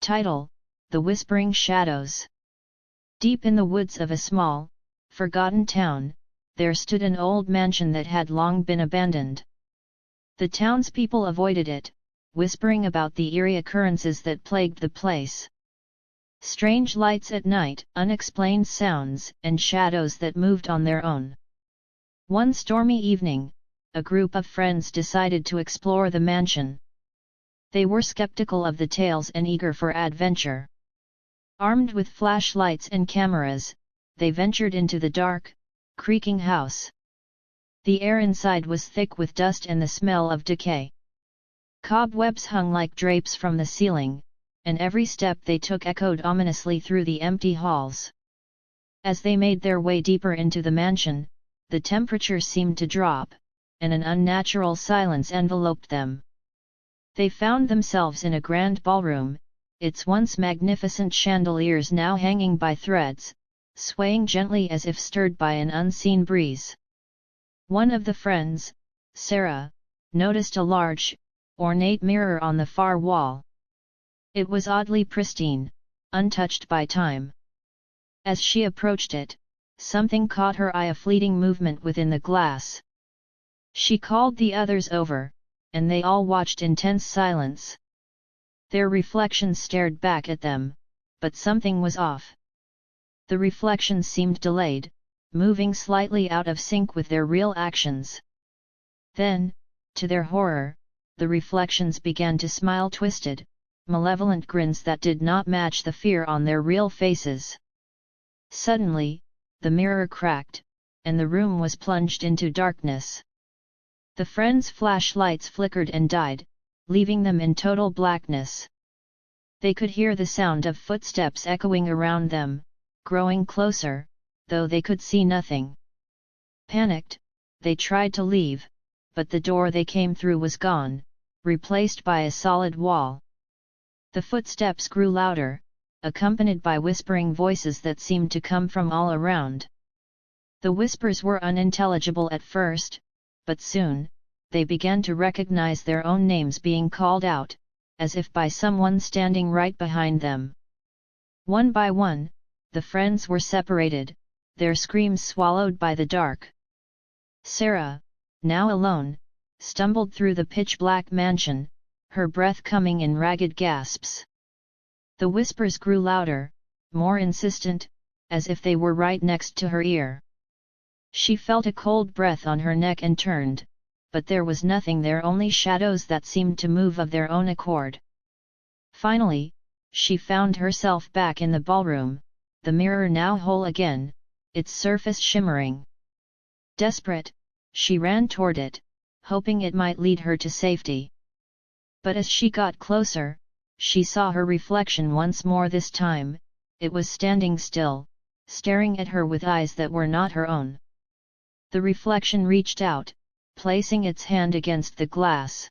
Title: The Whispering Shadows. Deep in the woods of a small, forgotten town, there stood an old mansion that had long been abandoned. The townspeople avoided it, whispering about the eerie occurrences that plagued the place. Strange lights at night, unexplained sounds, and shadows that moved on their own. One stormy evening, a group of friends decided to explore the mansion. They were skeptical of the tales and eager for adventure. Armed with flashlights and cameras, they ventured into the dark, creaking house. The air inside was thick with dust and the smell of decay. Cobwebs hung like drapes from the ceiling, and every step they took echoed ominously through the empty halls. As they made their way deeper into the mansion, the temperature seemed to drop, and an unnatural silence enveloped them. They found themselves in a grand ballroom, its once magnificent chandeliers now hanging by threads, swaying gently as if stirred by an unseen breeze. One of the friends, Sarah, noticed a large, ornate mirror on the far wall. It was oddly pristine, untouched by time. As she approached it, something caught her eye: a fleeting movement within the glass. She called the others over, and they all watched in tense silence. Their reflections stared back at them, but something was off. The reflections seemed delayed, moving slightly out of sync with their real actions. Then, to their horror, the reflections began to smile twisted, malevolent grins that did not match the fear on their real faces. Suddenly, the mirror cracked, and the room was plunged into darkness. The friends' flashlights flickered and died, leaving them in total blackness. They could hear the sound of footsteps echoing around them, growing closer, though they could see nothing. Panicked, they tried to leave, but the door they came through was gone, replaced by a solid wall. The footsteps grew louder, accompanied by whispering voices that seemed to come from all around. The whispers were unintelligible at first, but soon, they began to recognize their own names being called out, as if by someone standing right behind them. One by one, the friends were separated, their screams swallowed by the dark. Sarah, now alone, stumbled through the pitch-black mansion, her breath coming in ragged gasps. The whispers grew louder, more insistent, as if they were right next to her ear. She felt a cold breath on her neck and turned, but there was nothing there, only shadows that seemed to move of their own accord. Finally, she found herself back in the ballroom, the mirror now whole again, its surface shimmering. Desperate, she ran toward it, hoping it might lead her to safety. But as she got closer, she saw her reflection once more. This time, it was standing still, staring at her with eyes that were not her own. The reflection reached out, placing its hand against the glass.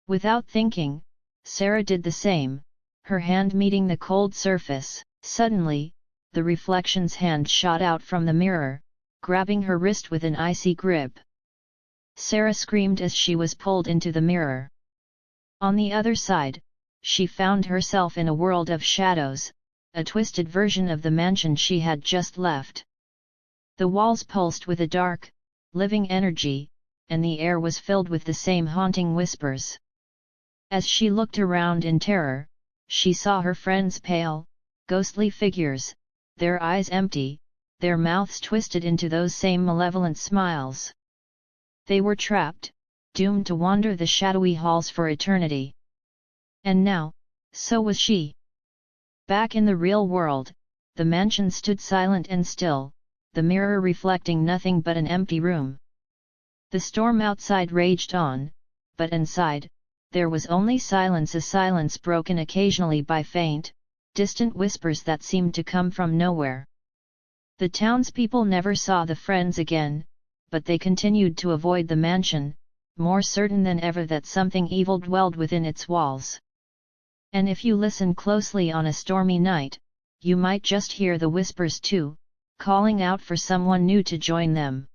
Without thinking, Sarah did the same, her hand meeting the cold surface. Suddenly, the reflection's hand shot out from the mirror, grabbing her wrist with an icy grip. Sarah screamed as she was pulled into the mirror. On the other side, she found herself in a world of shadows, a twisted version of the mansion she had just left. The walls pulsed with a dark, living energy, and the air was filled with the same haunting whispers. As she looked around in terror, she saw her friends' pale, ghostly figures, their eyes empty, their mouths twisted into those same malevolent smiles. They were trapped, doomed to wander the shadowy halls for eternity. And now, so was she. Back in the real world, the mansion stood silent and still, the mirror reflecting nothing but an empty room. The storm outside raged on, but inside, there was only silence, a silence broken occasionally by faint, distant whispers that seemed to come from nowhere. The townspeople never saw the friends again, but they continued to avoid the mansion, more certain than ever that something evil dwelled within its walls. And if you listen closely on a stormy night, you might just hear the whispers too, calling out for someone new to join them.